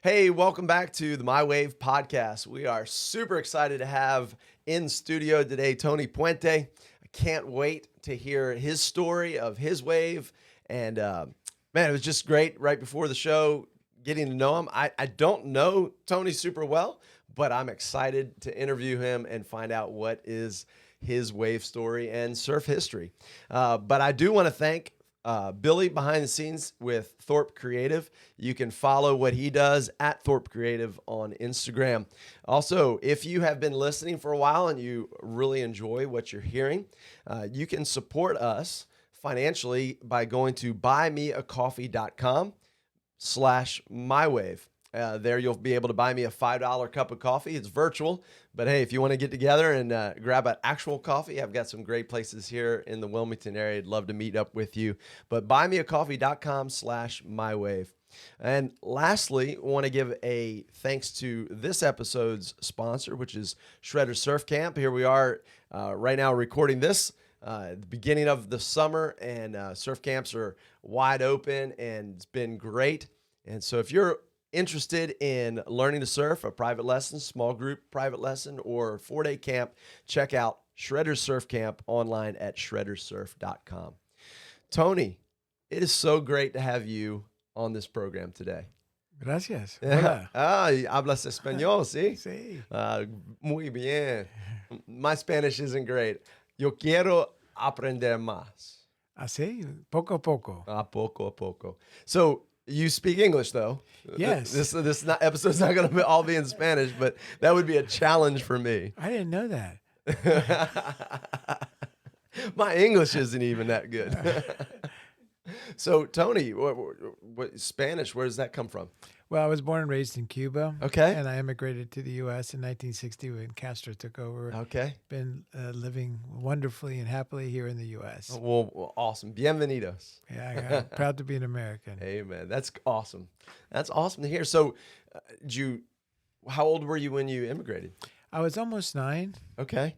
Hey, welcome back to the My Wave podcast. We are super excited to have in studio today Tony Puente. I can't wait to hear his story of his wave. And man, it was just great right before the show getting to know him. I don't know Tony super well, but I'm excited to interview him and find out what is his wave story and surf history. But I do want to thank Billy behind the scenes with Thorpe Creative. You can follow what he does at Thorpe Creative on Instagram. Also, if you have been listening for a while and you really enjoy what you're hearing, you can support us financially by going to buymeacoffee.com/mywave. There you'll be able to buy me a $5 cup of coffee. It's virtual, but hey, if you want to get together and grab an actual coffee, I've got some great places here in the Wilmington area. I'd love to meet up with you. But buymeacoffee.com/mywave. And lastly, I want to give a thanks to this episode's sponsor, which is Shredder Surf Camp. Here we are right now recording this at the beginning of the summer, and surf camps are wide open, and it's been great. And so if you're interested in learning to surf, a private lesson, small group private lesson, or 4-day camp, check out Shredder Surf Camp online at shreddersurf.com. Tony, it is so great to have you on this program today. Gracias. Hola. Hablas español, ¿sí? Sí. Muy bien. My Spanish isn't great. Yo quiero aprender más. Así, poco a poco. Poco a poco. So, you speak English, though. Yes. This episode's not going to all be in Spanish, but that would be a challenge for me. I didn't know that. My English isn't even that good. So, Tony, what Spanish? Where does that come from? Well, I was born and raised in Cuba. Okay. And I immigrated to the U.S. in 1960 when Castro took over. Okay. Been living wonderfully and happily here in the U.S. Well, awesome. Bienvenidos. Yeah, I'm proud to be an American. Amen. That's awesome. That's awesome to hear. So, how old were you when you immigrated? I was almost 9. Okay.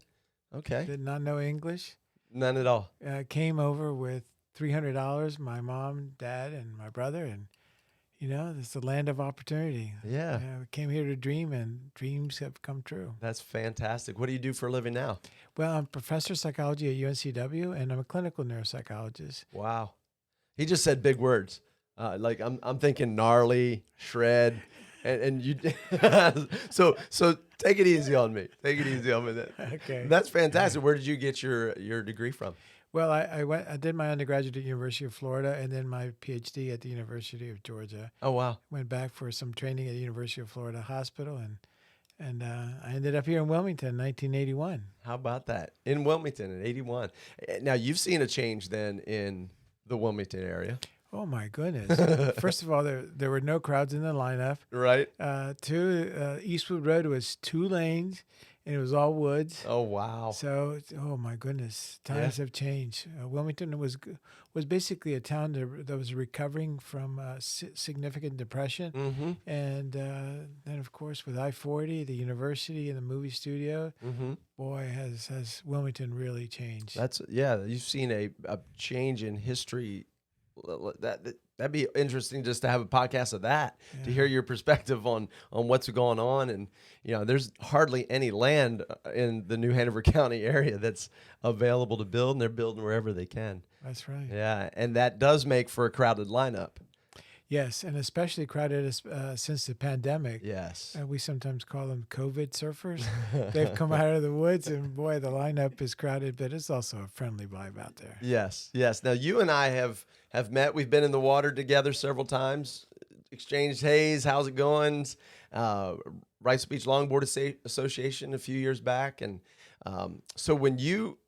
Did not know English. None at all. Came over with $300, my mom, dad, and my brother, and it's the land of opportunity. Yeah. We came here to dream, and dreams have come true. That's fantastic. What do you do for a living now? Well, I'm a professor of psychology at UNCW, and I'm a clinical neuropsychologist. Wow. He just said big words. Like I'm thinking gnarly, shred, and you. So take it easy on me. Take it easy on me. Okay. That's fantastic. Where did you get your degree from? Well, I did my undergraduate at the University of Florida and then my PhD at the University of Georgia. Oh, wow. Went back for some training at the University of Florida Hospital, and I ended up here in Wilmington in 1981. How about that? In Wilmington in 81. Now, you've seen a change then in the Wilmington area. Oh, my goodness. First of all, there were no crowds in the lineup. Right. Eastwood Road was 2 lanes, and it was all woods. Oh, wow. So, oh my goodness, times have changed. Wilmington was basically a town that was recovering from significant depression, and then of course with I-40, the university, and the movie studio, boy, has Wilmington really changed. You've seen a change in history. That'd be interesting just to have a podcast of that, to hear your perspective on what's going on. And, there's hardly any land in the New Hanover County area that's available to build, and they're building wherever they can. That's right. Yeah. And that does make for a crowded lineup. Yes, and especially crowded since the pandemic. Yes. We sometimes call them COVID surfers. They've come out of the woods, and boy, the lineup is crowded, but it's also a friendly vibe out there. Yes. Now, you and I have met. We've been in the water together several times, exchanged hays. How's it going? Rice Beach Longboard Association a few years back. And so when you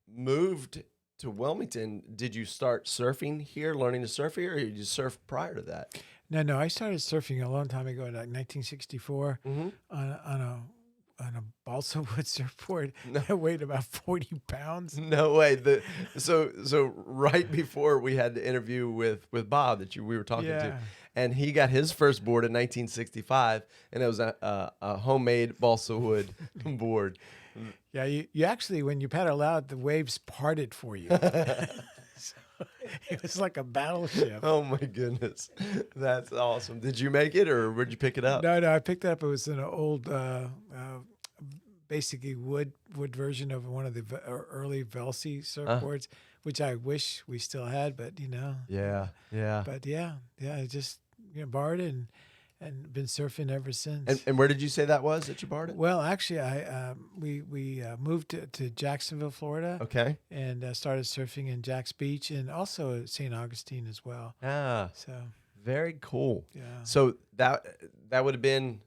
moved to Wilmington, did you start surfing here, learning to surf here, or did you surf prior to that? No, I started surfing a long time ago, like 1964, on a balsa wood surfboard that weighed about 40 pounds. No way. So right before we had the interview with Bob that we were talking to, and he got his first board in 1965, and it was a homemade balsa wood board. Yeah, you actually, when you paddle out, the waves parted for you. It was like a battleship. Oh my goodness, that's awesome. Did you make it, or where'd you pick it up? No, I picked it up. It was an old, basically wood version of one of the early Velsey surfboards, which I wish we still had, but Yeah, yeah. But I just borrowed it and been surfing ever since. And where did you say that was that you borrowed it? Well, actually, we moved to Jacksonville, Florida, Okay. and started surfing in Jack's Beach and also at St. Augustine as well. Ah, So very cool. yeah, So that would have been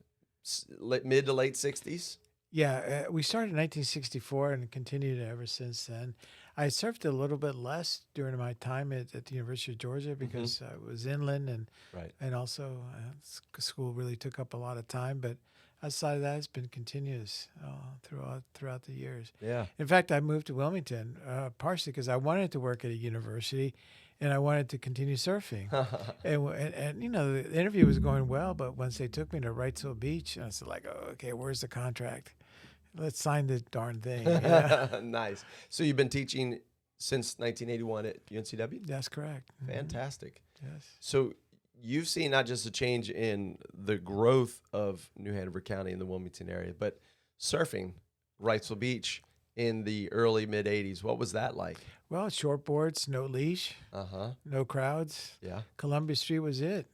mid to late 60s? yeah. We started in 1964 and continued ever since then. I surfed a little bit less during my time at the University of Georgia because I was inland Right. and also school really took up a lot of time. But outside of that, it's been continuous throughout the years. Yeah. In fact, I moved to Wilmington partially because I wanted to work at a university, and I wanted to continue surfing. and the interview was going well, but once they took me to Wrightsville Beach, I said like, oh, okay, where's the contract? Let's sign the darn thing. Nice. So you've been teaching since 1981 at UNCW? That's correct. Fantastic. Yes. So you've seen not just a change in the growth of New Hanover County in the Wilmington area, but surfing Wrightsville Beach in the early mid 80s. What was that like? Well, shortboards, no leash, no crowds. Yeah. Columbia Street was it.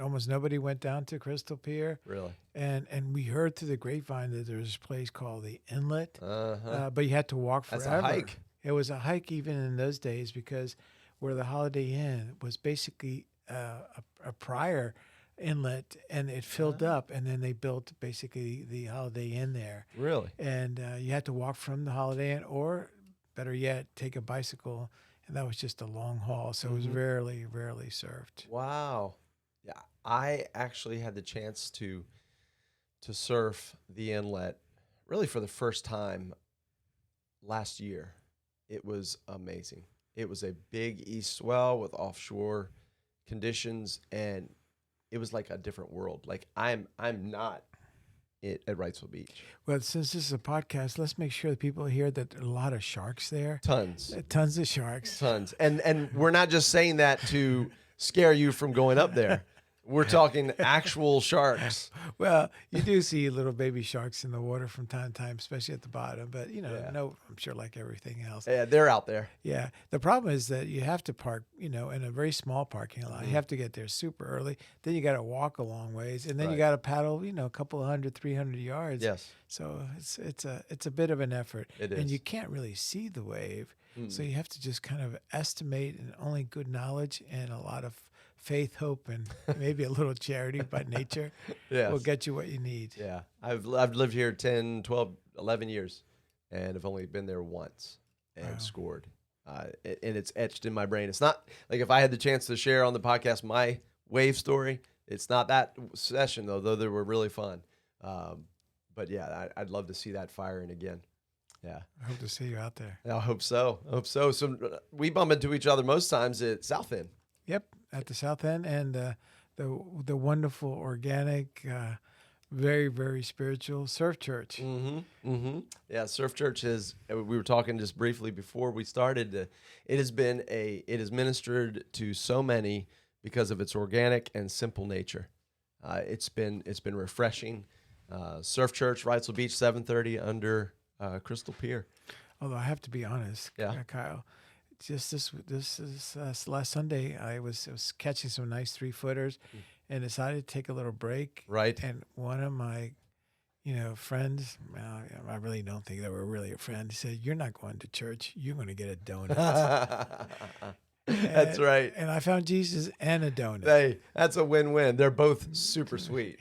Almost nobody went down to Crystal Pier. Really? And we heard through the grapevine that there was a place called the Inlet, Uh-huh. but you had to walk forever. That's a hike. It was a hike even in those days because where the Holiday Inn was basically a prior inlet, and it filled up, and then they built basically the Holiday Inn there. Really? And you had to walk from the Holiday Inn, or better yet, take a bicycle, and that was just a long haul. So it was rarely surfed. Wow. Yeah, I actually had the chance to surf the inlet really for the first time last year. It was amazing. It was a big east swell with offshore conditions, and it was like a different world. Like I'm not at Wrightsville Beach. Well, since this is a podcast, let's make sure that people hear that there are a lot of sharks there. Tons. Tons of sharks. Tons. And we're not just saying that to scare you from going up there. We're talking actual sharks. Well, you do see little baby sharks in the water from time to time, especially at the bottom. But, no, I'm sure like everything else. Yeah, they're out there. Yeah. The problem is that you have to park, in a very small parking lot. You have to get there super early. Then you got to walk a long ways. And then you got to paddle, a couple of 100, 300 yards. Yes. So it's a bit of an effort. It is. And you can't really see the wave. So you have to just kind of estimate, and only good knowledge and a lot of faith, hope, and maybe a little charity by nature will get you what you need. Yeah. I've lived here 10, 12, 11 years, and I've only been there once and scored. And it's etched in my brain. It's not like if I had the chance to share on the podcast my wave story, it's not that session, though they were really fun. But yeah, I'd love to see that firing again. Yeah. I hope to see you out there. I hope so. So we bump into each other most times at South End. Yep, at the South End, and the wonderful, organic, very, very spiritual Surf Church. Yeah, Surf Church is. We were talking just briefly before we started. It has ministered to so many because of its organic and simple nature. It's been refreshing. Surf Church, Wrightsville Beach, 730 under Crystal Pier. Although I have to be honest, Yeah. Kyle, just this last Sunday, I was catching some nice 3-footers, and decided to take a little break. Right. And one of my, friends, I really don't think they were really a friend. He said, "You're not going to church. You're going to get a donut." That's right. And I found Jesus and a donut. Hey, that's a win-win. They're both super sweet.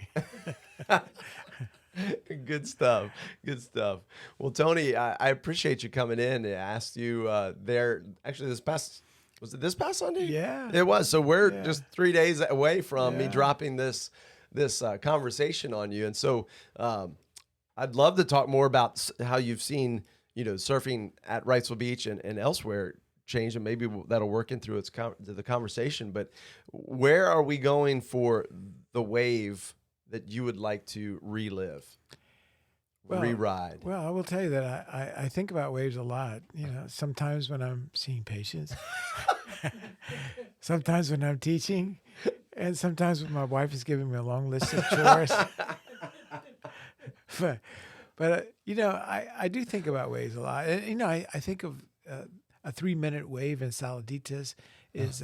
Good stuff. Good stuff. Well, Tony, I appreciate you coming in. I asked you there. Actually, was it this past Sunday? Yeah. It was. So we're just 3 days away from me Yeah. dropping this conversation on you. And so I'd love to talk more about how you've seen, surfing at Wrightsville Beach and elsewhere change, and maybe that'll work in through the conversation. But where are we going for the wave that you would like to relive? re-ride? Well, I will tell you that I think about waves a lot. You know, sometimes when I'm seeing patients, sometimes when I'm teaching, and sometimes when my wife is giving me a long list of chores. but you know, I do think about waves a lot. And, you know, I think of a 3-minute wave in Saladitas is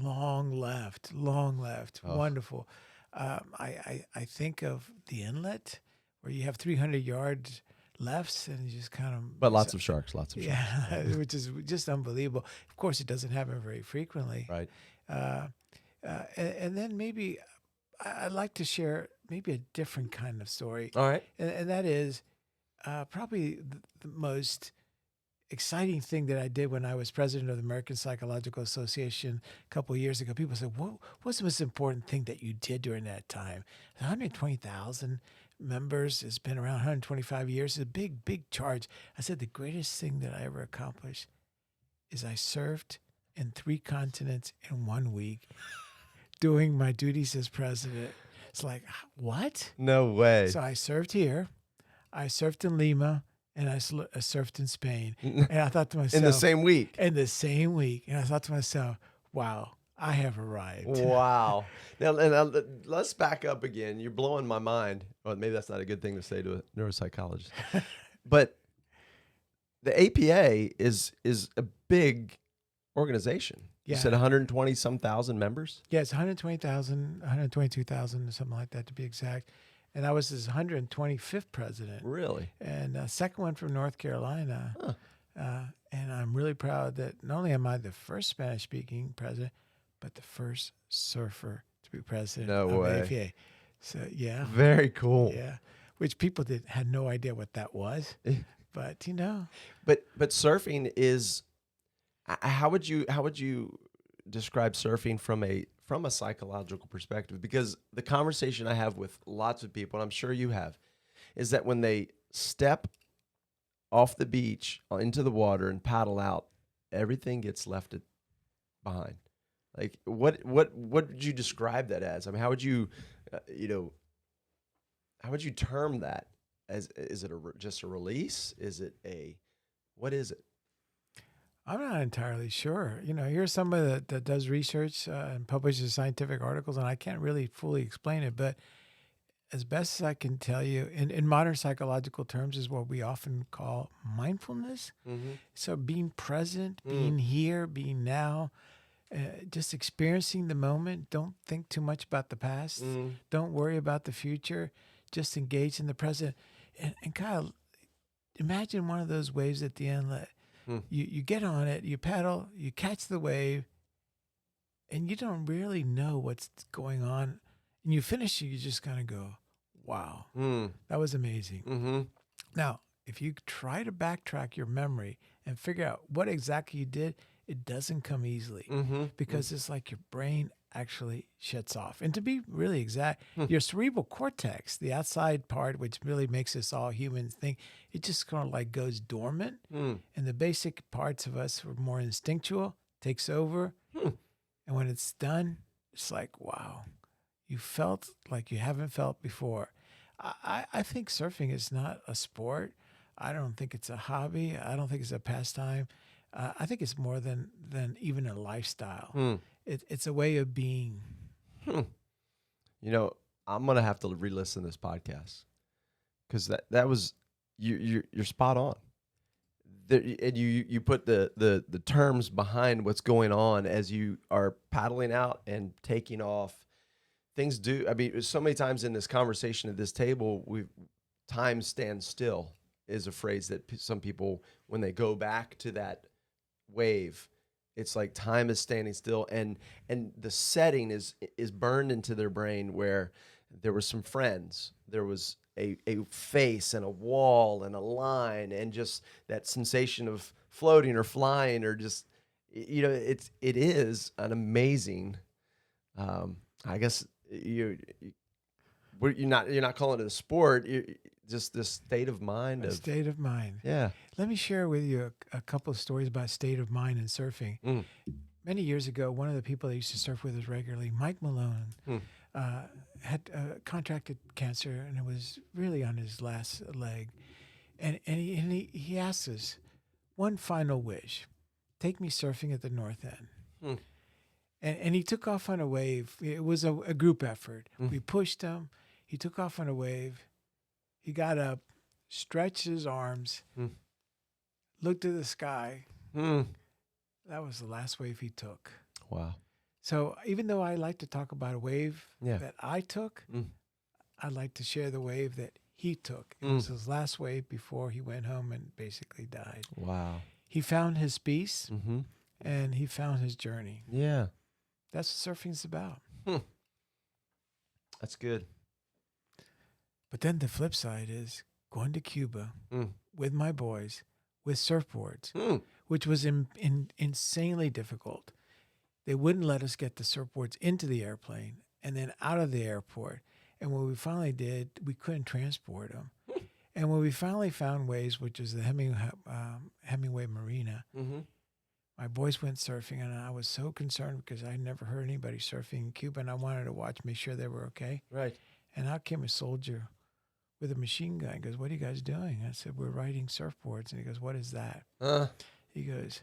long left, wonderful. I think of the inlet where you have 300 yards lefts and you just kind of. But lots of sharks. Yeah, which is just unbelievable. Of course, it doesn't happen very frequently. Right. And then maybe I'd like to share maybe a different kind of story. All right. And that is probably the most exciting thing that I did when I was president of the American Psychological Association a couple of years ago. People said, what's the most important thing that you did during that time? 120,000 members. It's been around 125 years. It's a big, big charge. I said, the greatest thing that I ever accomplished is I served in 3 continents in 1 week doing my duties as president. It's like, what? No way. So I served here. I served in Lima. And I surfed in Spain. And I thought to myself. In the same week. In the same week. And I thought to myself, wow, I have arrived. Wow. Now, let's back up again. You're blowing my mind. Well, maybe that's not a good thing to say to a neuropsychologist. But the APA is a big organization. Yeah. You said 120-some thousand members? Yeah, it's 120,000, 122,000, or something like that to be exact. And I was his 125th president. Really? And second one from North Carolina. Huh. And I'm really proud that not only am I the first Spanish-speaking president, but the first surfer to be president of APA. So, yeah. Very cool. Yeah. Which people had no idea what that was. But, you know. But surfing is, how would you describe surfing from a psychological perspective? Because the conversation I have with lots of people, and I'm sure you have, is that when they step off the beach into the water and paddle out, everything gets left behind. Like, what would you describe that as? I mean, how would you, how would you term that? Is it just a release? What is it? I'm not entirely sure. You know, here's somebody that does research and publishes scientific articles, and I can't really fully explain it. But as best as I can tell you, in modern psychological terms, is what we often call mindfulness. Mm-hmm. So being present, being here, being now, just experiencing the moment. Don't think too much about the past. Don't worry about the future. Just engage in the present. And Kyle, imagine one of those waves at the inlet. You get on it, you paddle, you catch the wave, and you don't really know what's going on. And you finish it, you just kind of go, wow, that was amazing. Mm-hmm. Now, if you try to backtrack your memory and figure out what exactly you did, it doesn't come easily because it's like your brain actually shuts off. And to be really exact, your cerebral cortex, the outside part, which really makes us all humans think, it just kind of like goes dormant. And the basic parts of us are more instinctual, takes over. And when it's done, it's like, wow, you felt like you haven't felt before. I think surfing is not a sport. I don't think it's a hobby. I don't think it's a pastime. I think it's more than even a lifestyle. It's a way of being. You know, I'm gonna have to re-listen to this podcast because that was you're spot on. And you put the terms behind what's going on as you are paddling out and taking off. Things do. I mean, so many times in this conversation at this table, time stands still is a phrase that some people, when they go back to that wave, it's like time is standing still, and the setting is burned into their brain where there were some friends, there was a face and a wall and a line, and just that sensation of floating or flying, or just, you know, it is an amazing. I guess you're not calling it a sport. Just this state of mind. State of mind. Yeah. Let me share with you a couple of stories about state of mind and surfing. Many years ago, one of the people I used to surf with us regularly, Mike Malone, had contracted cancer, and it was really on his last leg. And he asked us one final wish: take me surfing at the North End. Hmm. And he took off on a wave. It was a group effort. We pushed him. He took off on a wave. He got up, stretched his arms, looked at the sky. That was the last wave he took. Wow. So even though I like to talk about a wave Yeah. that I took, I'd like to share the wave that he took. It was his last wave before he went home and basically died. Wow. He found his peace Mm-hmm. and he found his journey. Yeah. That's what surfing's about. That's good. But then the flip side is going to Cuba with my boys with surfboards, which was insanely difficult. They wouldn't let us get the surfboards into the airplane and then out of the airport. And when we finally did, we couldn't transport them. And when we finally found waves, which is the Hemingway Marina, my boys went surfing, and I was so concerned because I never heard anybody surfing in Cuba, and I wanted to watch, make sure they were okay. Right. And out came a soldier with a machine gun. He goes, "What are you guys doing?" I said, "We're riding surfboards." And he goes, "What is that?" He goes,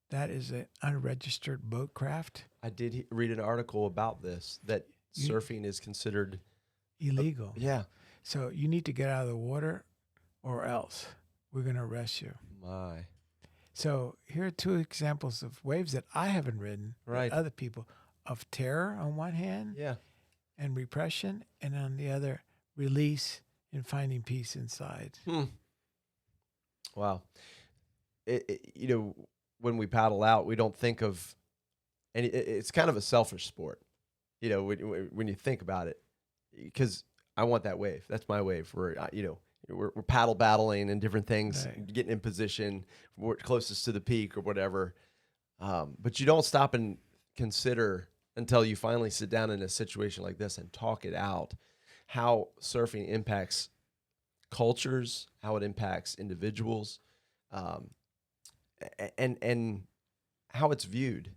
"That is an unregistered boat craft." I did read an article about this, that surfing is considered illegal. Yeah. So you need to get out of the water or else we're going to arrest you. My. So here are two examples of waves that I haven't ridden, Right. but other people, of terror on one hand Yeah. and repression, and on the other, release and finding peace inside. Wow. When we paddle out, we don't think of any. It's kind of a selfish sport, when you think about it, because I want that wave. That's my wave. We're paddle battling and different things, Right. getting in position, we're closest to the peak or whatever. But you don't stop and consider until you finally sit down in a situation like this and talk it out, how surfing impacts cultures, how it impacts individuals, and how it's viewed.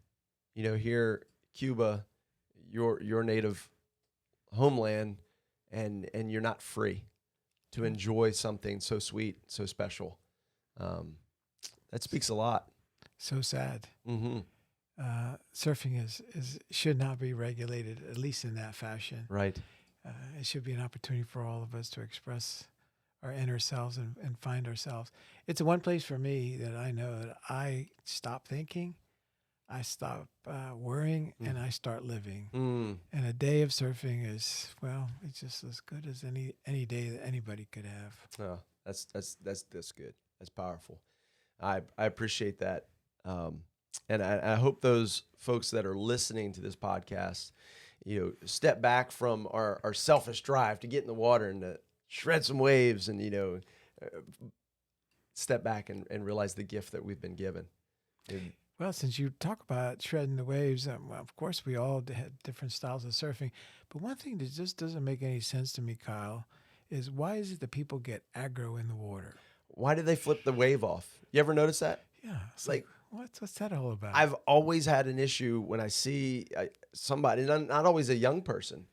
Here, Cuba, your native homeland, and you're not free to enjoy something so sweet, so special. That speaks a lot. So sad. Mm-hmm. Surfing should not be regulated, at least in that fashion. Right. It should be an opportunity for all of us to express our inner selves and find ourselves. It's the one place for me that I know that I stop thinking, I stop worrying, and I start living. And a day of surfing is, well, it's just as good as any day that anybody could have. Oh, that's good. That's powerful. I appreciate that. And I hope those folks that are listening to this podcast, step back from our selfish drive to get in the water and to shred some waves and, step back and realize the gift that we've been given. Well, since you talk about shredding the waves, well, of course, we all had different styles of surfing. But one thing that just doesn't make any sense to me, Kyle, is why is it that people get aggro in the water? Why do they flip the wave off? You ever notice that? Yeah. It's like what's that all about? I've always had an issue when I see somebody, not always a young person,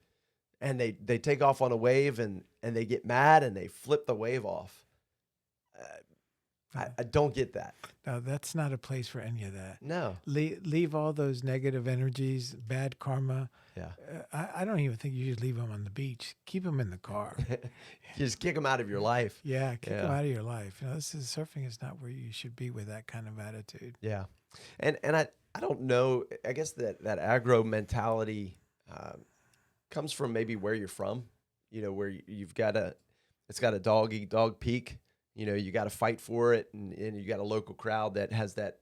and they take off on a wave and they get mad and they flip the wave off. I don't get that. No, that's not a place for any of that. No. Leave all those negative energies, bad karma. Yeah. I don't even think you should leave them on the beach. Keep them in the car. Just kick them out of your life. Yeah, kick them out of your life. Surfing is not where you should be with that kind of attitude. Yeah. And I don't know. I guess that aggro mentality comes from maybe where you're from, where it's got a dog eat dog peak. You got to fight for it, and you got a local crowd that has that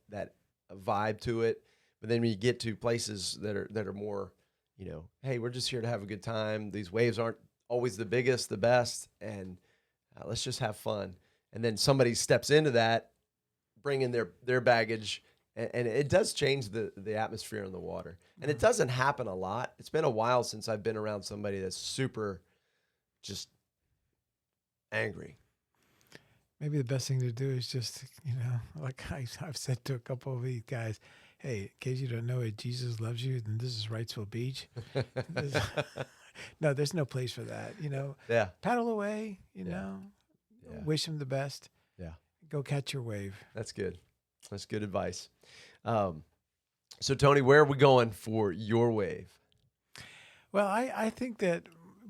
vibe to it. But then when you get to places that are more, hey, we're just here to have a good time. These waves aren't always the biggest, the best, and let's just have fun. And then somebody steps into that, bringing their baggage, and it does change the atmosphere in the water. And it doesn't happen a lot. It's been a while since I've been around somebody that's super just angry. Maybe the best thing to do is just, like I've said to a couple of these guys, hey, in case you don't know it, Jesus loves you, and this is Wrightsville Beach. No, there's no place for that. Yeah. Paddle away. Yeah. Wish them the best. Yeah. Go catch your wave. That's good. That's good advice. So Tony, where are we going for your wave? Well, I think that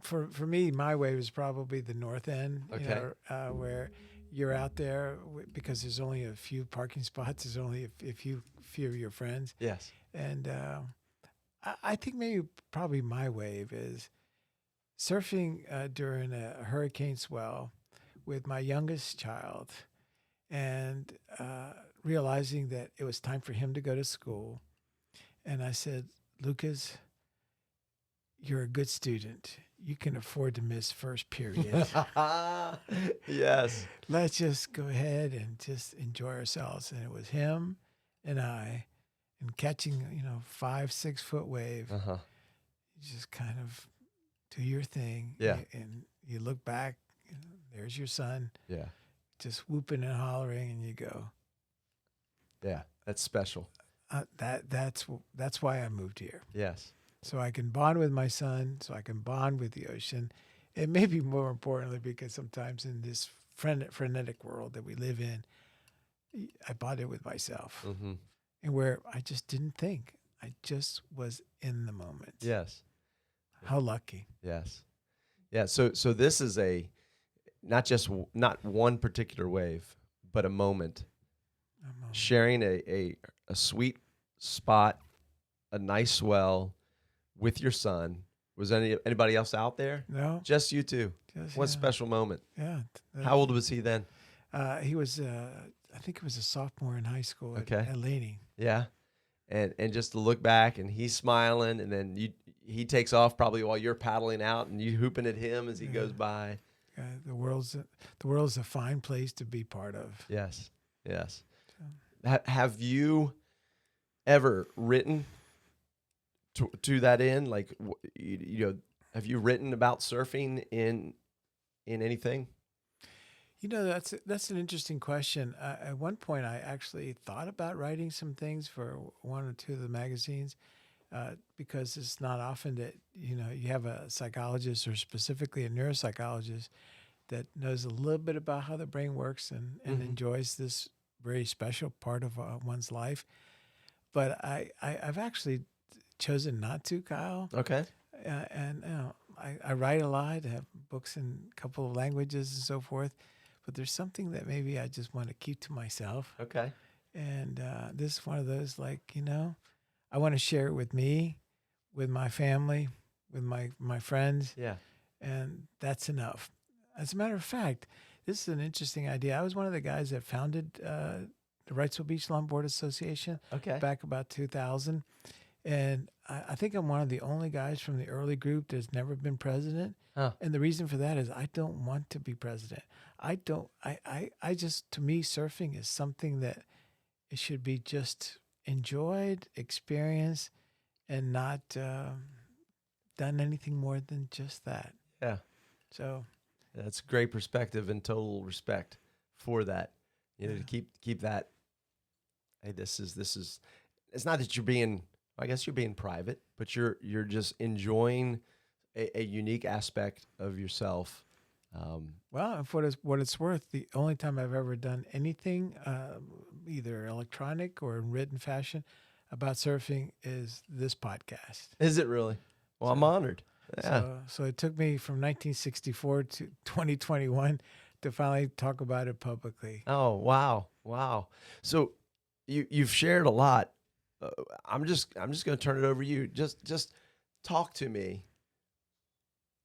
for me, my wave is probably the north end. Okay. Where you're out there because there's only a few parking spots. There's only a few of your friends. Yes. And I think maybe probably my wave is surfing during a hurricane swell with my youngest child and realizing that it was time for him to go to school. And I said, Lucas, you're a good student. You can afford to miss first period. Yes. Let's just go ahead and just enjoy ourselves. And it was him and I, and catching, 5-6 foot wave. Uh-huh. You just kind of do your thing. Yeah. And you look back, there's your son. Yeah. Just whooping and hollering, and you go. Yeah. That's special. That's why I moved here. Yes. So I can bond with my son, so I can bond with the ocean. And maybe more importantly, because sometimes in this frenetic world that we live in, I bonded with myself. Mm-hmm. And where I just didn't think. I just was in the moment. Yes. How lucky. Yes. Yeah. So this is not one particular wave, but a moment. Sharing a sweet spot, a nice swell with your son. Was anybody else out there? No. Just you two. What special moment. Yeah. How old was he then? He was, I think he was a sophomore in high school at Laney. Yeah. And just to look back and he's smiling and then he takes off probably while you're paddling out and you hooping at him as he goes by. The world's a fine place to be part of. Yes. Yes. Have you ever written to that end? Like, have you written about surfing in anything? That's an interesting question. At one point, I actually thought about writing some things for one or two of the magazines because it's not often that you have a psychologist or specifically a neuropsychologist that knows a little bit about how the brain works and enjoys this very special part of one's life. But I've actually chosen not to, Kyle. Okay. And I write a lot. I have books in a couple of languages and so forth. But there's something that maybe I just want to keep to myself. Okay. And this is one of those, I want to share it with me, with my family, with my friends. Yeah. And that's enough. As a matter of fact, this is an interesting idea. I was one of the guys that founded the Wrightsville Beach Longboard Association back about 2000. And I think I'm one of the only guys from the early group that's never been president. Huh. And the reason for that is I don't want to be president. I just, to me, surfing is something that it should be just enjoyed, experienced, and not done anything more than just that. Yeah. So that's great perspective and total respect for that. To keep that. Hey, this is. It's not that you're being. I guess you're being private, but you're just enjoying a unique aspect of yourself. Well, for what it's worth, the only time I've ever done anything, either electronic or in written fashion, about surfing is this podcast. Is it really? Well, I'm honored. Yeah. So it took me from 1964 to 2021 to finally talk about it publicly. Oh, wow. So you've shared a lot. I'm just going to turn it over to you. Just talk to me.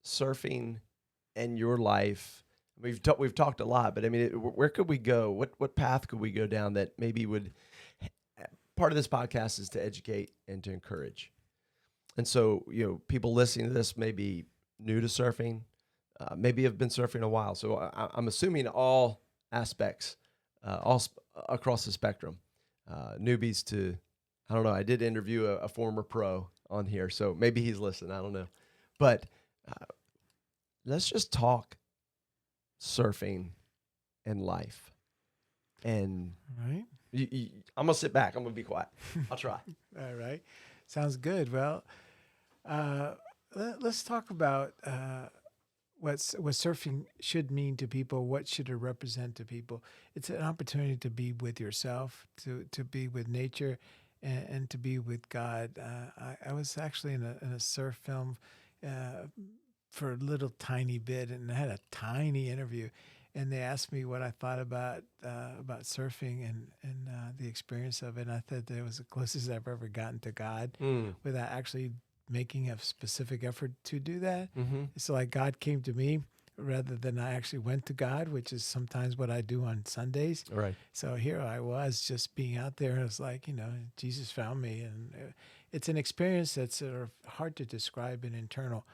Surfing and your life. We've talked a lot, but I mean, where could we go? What path could we go down that maybe would? Part of this podcast is to educate and to encourage. And so, people listening to this may be new to surfing, maybe have been surfing a while. So I'm assuming all aspects, across the spectrum, newbies to, I don't know. I did interview a former pro on here, so maybe he's listening. I don't know, but let's just talk surfing and life. And all right. I'm gonna sit back. I'm gonna be quiet. I'll try. All right. Sounds good. Well, let's talk about what surfing should mean to people. What should it represent to people? It's an opportunity to be with yourself, to be with nature, and to be with God. I was actually in a surf film for a little tiny bit, and I had a tiny interview, and they asked me what I thought about surfing and the experience of it. And I thought that it was the closest I've ever gotten to God without actually making a specific effort to do that. It's like God came to me rather than I actually went to God, which is sometimes what I do on Sundays. Right. So here I was just being out there, and it was like, Jesus found me. And it's an experience that's sort of hard to describe and internal.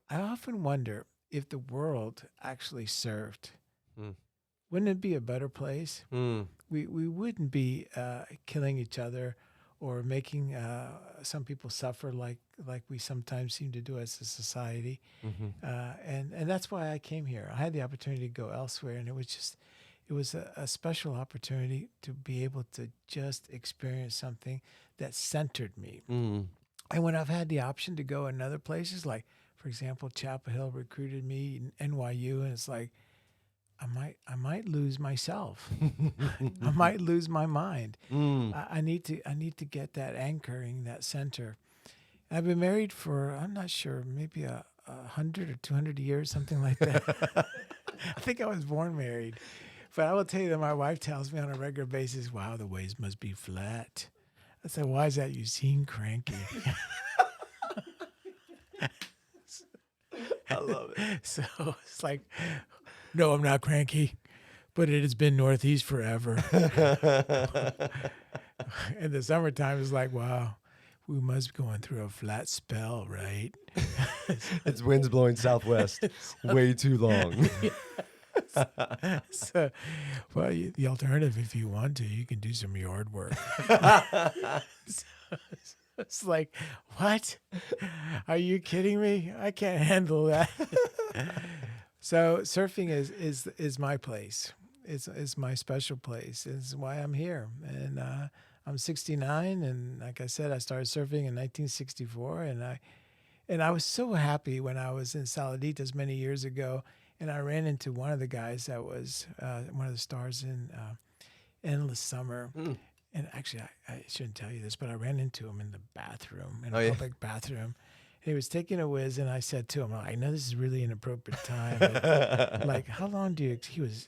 I often wonder if the world actually served. Wouldn't it be a better place? We wouldn't be killing each other or making some people suffer like we sometimes seem to do as a society. And that's why I came here. I had the opportunity to go elsewhere, and it was a special opportunity to be able to just experience something that centered me. And when I've had the option to go in other places, like, for example, Chapel Hill recruited me, NYU, and it's like, I might lose myself. I might lose my mind. I need to get that anchoring, that center. I've been married for, I'm not sure, maybe 100 or 200 years, something like that. I think I was born married. But I will tell you that my wife tells me on a regular basis, wow, the waves must be flat. I said, why is that? You seem cranky. I love it. So it's like, no, I'm not cranky, but it has been Northeast forever. And the summertime is like, wow, we must be going through a flat spell, right? It's winds blowing southwest way too long. So, well, the alternative, if you want to, you can do some yard work. So it's like, what? Are you kidding me? I can't handle that. So surfing is my place. It's my special place. It's why I'm here. And I'm 69, and like I said, I started surfing in 1964, and I was so happy when I was in Saladitas many years ago, and I ran into one of the guys that was one of the stars in Endless Summer. And actually, I shouldn't tell you this, but I ran into him in the bathroom, in a public bathroom. He was taking a whiz, and I said to him, I know this is really inappropriate time, but like, how long do you,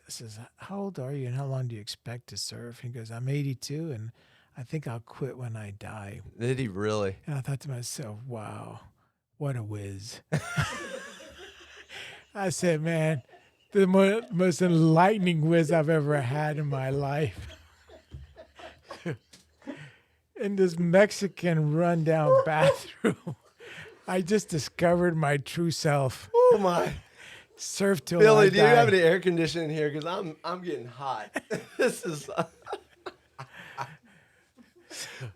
says, how old are you and how long do you expect to surf? He goes, I'm 82, and I think I'll quit when I die. Did he really? And I thought to myself, wow, what a whiz. I said, man, the most enlightening whiz I've ever had in my life. In this Mexican rundown bathroom, I just discovered my true self. Oh my! Surf till Billy, I do you die. have any air conditioning here? Because I'm getting hot. This is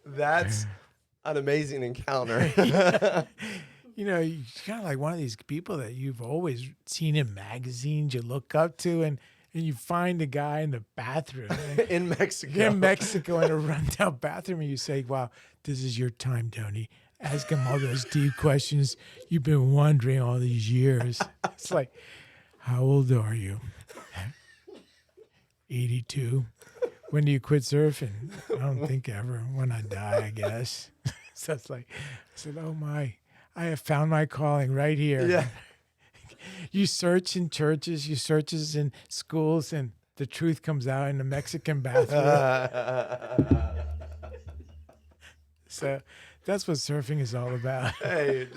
that's an amazing encounter. You're kind of like one of these people that you've always seen in magazines you look up to, and you find a guy in the bathroom In Mexico. in Mexico in a rundown bathroom, and you say, wow, this is your time, Tony. Ask him all those deep questions you've been wondering all these years. It's like, how old are you? 82. When do you quit surfing? I don't think ever. When I die, I guess. So it's like, I said, oh my, I have found my calling right here. Yeah. You search in churches, you search in schools, and the truth comes out in the Mexican bathroom. So that's what surfing is all about. Hey,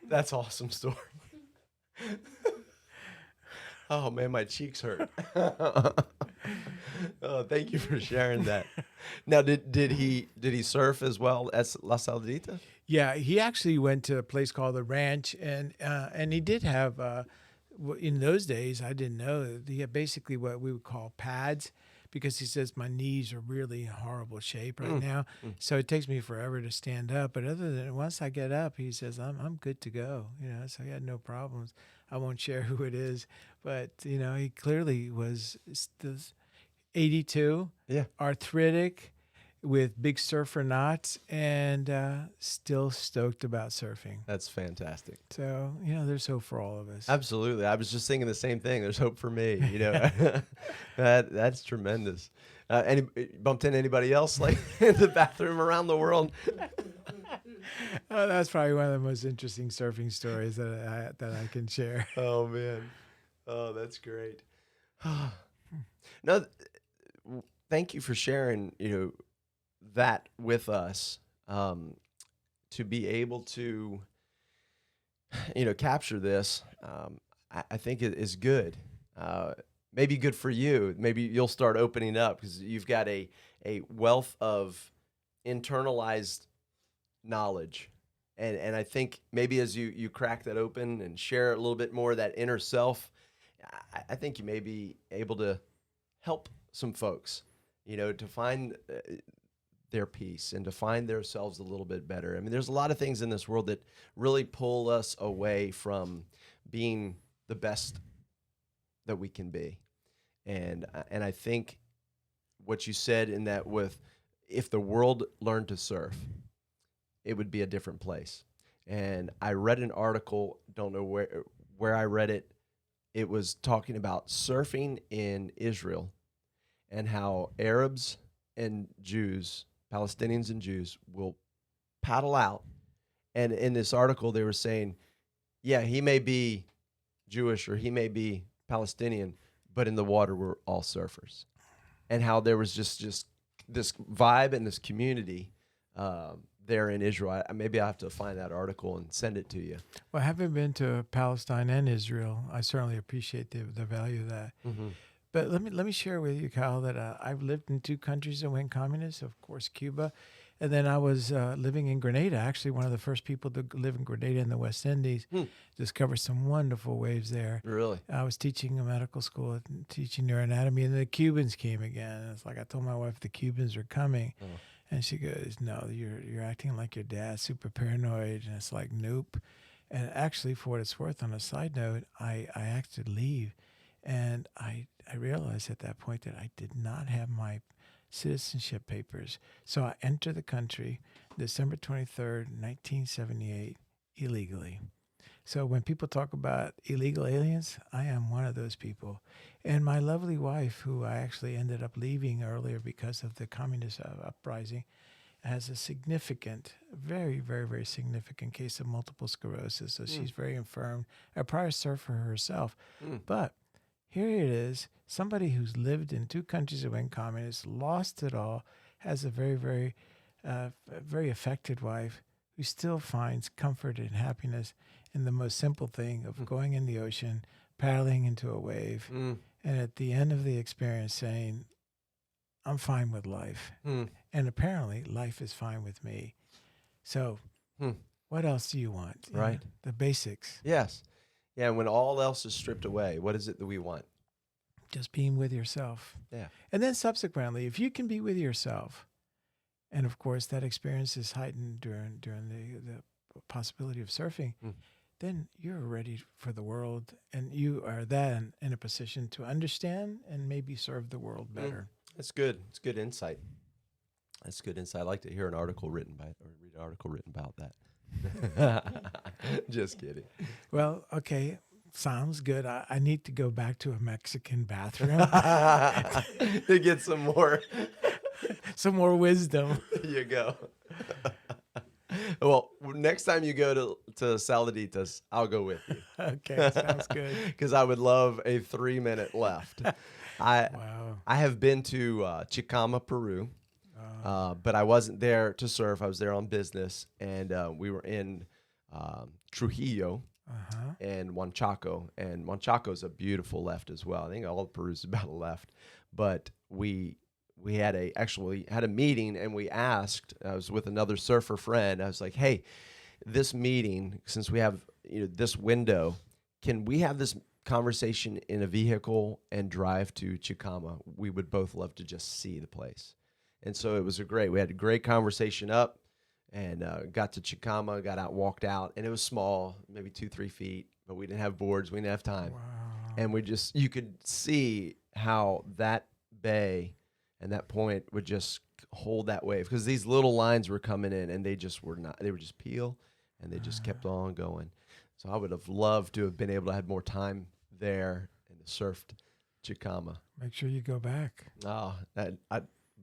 that's awesome story. Oh man, my cheeks hurt. Oh, thank you for sharing that. Now, did he surf as well as La Saladita? Yeah, he actually went to a place called the Ranch, and he did have in those days, I didn't know, he had basically what we would call pads, because he says my knees are really in horrible shape right now, so it takes me forever to stand up. But other than once I get up, he says I'm good to go. So he had no problems. I won't share who it is, but he clearly was 82, Yeah. arthritic, with big surfer knots, and still stoked about surfing. That's fantastic. So, there's hope for all of us. Absolutely. I was just thinking the same thing. There's hope for me, that's tremendous. Bumped into anybody else like in the bathroom around the world? Oh, that's probably one of the most interesting surfing stories that I can share. Oh man. Oh, that's great. No, thank you for sharing, that with us, to be able to, capture this. I think it is good. Maybe good for you. Maybe you'll start opening up because you've got a wealth of internalized knowledge. And I think maybe as you crack that open and share a little bit more of that inner self, I think you may be able to help some folks, to find their peace and to find themselves a little bit better. I mean, there's a lot of things in this world that really pull us away from being the best that we can be. And I think what you said in that if the world learned to surf, it would be a different place. And I read an article, don't know where I read it. It was talking about surfing in Israel and how Arabs and Jews, Palestinians and Jews, will paddle out. And in this article, they were saying, yeah, he may be Jewish or he may be Palestinian, but in the water, we're all surfers. And how there was just this vibe and this community there in Israel. Maybe I have to find that article and send it to you. Well, having been to Palestine and Israel, I certainly appreciate the value of that. Mm-hmm. But let me share with you, Kyle, that I've lived in 2 countries that went communist, of course, Cuba. And then I was living in Grenada, actually one of the first people to live in Grenada in the West Indies. Discovered some wonderful waves there. Really? I was teaching a medical school, teaching neuroanatomy, and the Cubans came again. And it's like I told my wife the Cubans are coming. Oh. And she goes, no, you're acting like your dad, super paranoid. And it's like, nope. And actually, for what it's worth, on a side note, I asked to leave. And I realized at that point that I did not have my citizenship papers. So I entered the country December 23rd, 1978, illegally. So when people talk about illegal aliens, I am one of those people. And my lovely wife, who I actually ended up leaving earlier because of the communist uprising, has a significant, very, very, very significant case of multiple sclerosis. So she's very infirm, a prior surfer herself. But here it is, somebody who's lived in 2 countries that went communist, lost it all, has a very, very, very affected wife who still finds comfort and happiness in the most simple thing of going in the ocean, paddling into a wave, and at the end of the experience saying, I'm fine with life. And apparently life is fine with me. So what else do you want? Right. The basics. Yes. Yeah, and when all else is stripped away, what is it that we want? Just being with yourself. Yeah. And then subsequently, if you can be with yourself, and of course that experience is heightened during the possibility of surfing, then you're ready for the world, and you are then in a position to understand and maybe serve the world better. That's good. It's good insight. That's good insight. I'd like to hear an article written by, or read an article written about that. Just kidding. Well, okay. Sounds good. I need to go back to a Mexican bathroom to get some more wisdom. There you go. Well, next time you go to Saladitas, I'll go with you. Okay, sounds good. Because I would love a 3-minute left. I have been to Chicama, Peru, but I wasn't there to surf. I was there on business, and we were in Trujillo and Huanchaco. And Huanchaco is a beautiful left as well. I think all of Peru is about a left, but we had a meeting, and we asked, I was with another surfer friend. I was like, hey, this meeting, since we have this window, can we have this conversation in a vehicle and drive to Chicama? We would both love to just see the place. And so it was we had a great conversation up, and got to Chicama, got out, walked out, and it was small, maybe 2-3 feet, but we didn't have boards. We didn't have time. Wow. And you could see how that bay and that point would just hold that wave because these little lines were coming in and they just were not. They were just peel, and they just kept on going. So I would have loved to have been able to have more time there and surfed Chicama. Make sure you go back. Oh,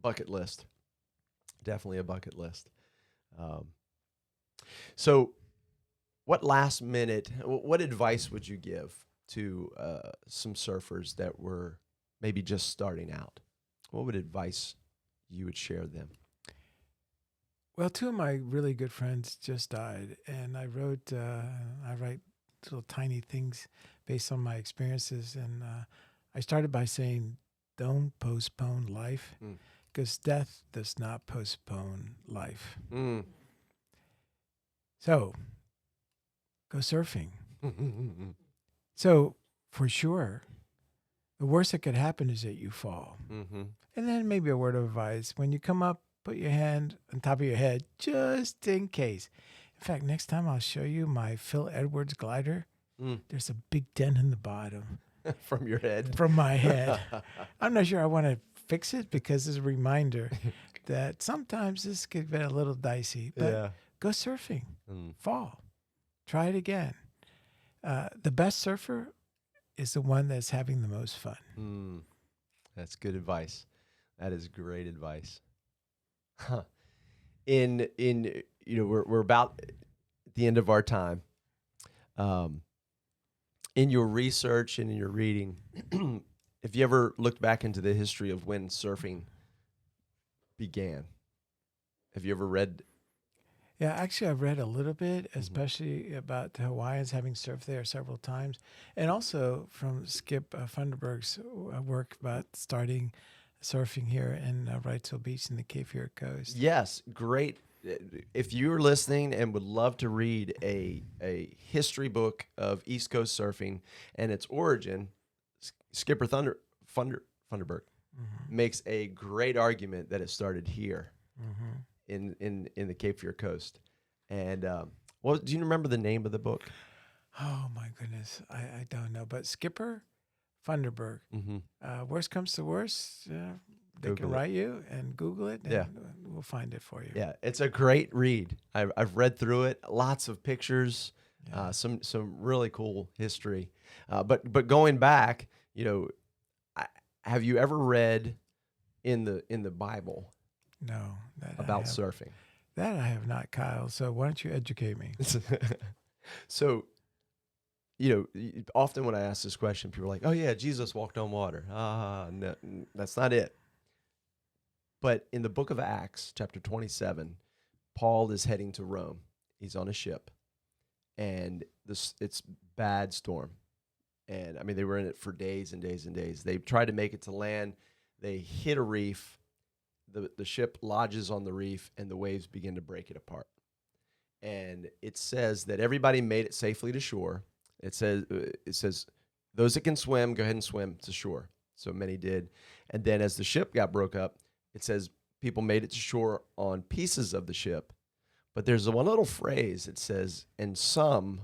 bucket list. Definitely a bucket list. So what advice would you give to some surfers that were maybe just starting out? What would advice you would share them? Well, two of my really good friends just died, and I write little tiny things based on my experiences. And I started by saying, don't postpone life, because death does not postpone life. So, go surfing. So, for sure, the worst that could happen is that you fall. And then maybe a word of advice. When you come up, put your hand on top of your head, just in case. In fact, next time I'll show you my Phil Edwards glider. There's a big dent in the bottom. From your head? From my head. I'm not sure I want to fix it because it's a reminder that sometimes this could get a little dicey. But go surfing. Fall. Try it again. The best surfer is the one that's having the most fun. That's good advice. That is great advice. Huh. We're about at the end of our time. In your research and in your reading, have you ever looked back into the history of when surfing began? Have you ever read? Yeah, actually, I've read a little bit, especially about the Hawaiians having surfed there several times, and also from Skip Funderburg's work about starting surfing here in Wrightsville Beach in the Cape Fear Coast. Yes, great. If you're listening and would love to read a history book of East Coast surfing and its origin, Skipper Funderburg makes a great argument that it started here in the Cape Fear Coast. And do you remember the name of the book? Oh my goodness, I don't know. But Skipper Funderburg. Worst comes to worst, they can write you and Google it, and we'll find it for you. Yeah, it's a great read. I've read through it. Lots of pictures, some really cool history. But going back, have you ever read in the Bible? No, about surfing. That I have not, Kyle. So why don't you educate me? So, often when I ask this question, people are like, "Oh yeah, Jesus walked on water." No, that's not it. But in the book of Acts, chapter 27, Paul is heading to Rome. He's on a ship, and it's bad storm. And I mean, they were in it for days and days and days. They tried to make it to land. They hit a reef. The ship lodges on the reef, and the waves begin to break it apart. And it says that everybody made it safely to shore. It says those that can swim, go ahead and swim to shore. So many did. And then as the ship got broke up, it says people made it to shore on pieces of the ship. But there's one little phrase. It says, and some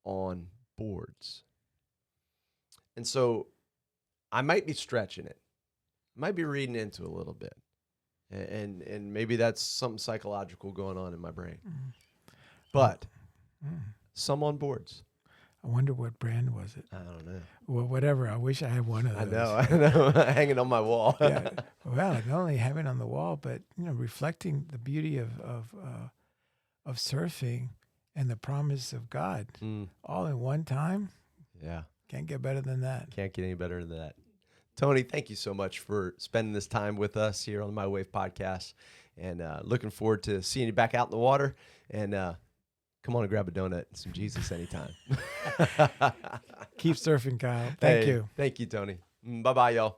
on boards. And so I might be stretching it. I might be reading into it a little bit. And maybe that's something psychological going on in my brain. But some on boards. I wonder what brand was it? I don't know. Well, whatever. I wish I had one of those. I know. Hanging on my wall. Yeah. Well, not only having on the wall, but reflecting the beauty of surfing and the promise of God all in one time. Yeah. Can't get better than that. Can't get any better than that. Tony, thank you so much for spending this time with us here on the My Wave podcast, and looking forward to seeing you back out in the water. And come on and grab a donut and some Jesus anytime. Keep surfing, Kyle. Thank you. Thank you, Tony. Bye-bye, y'all.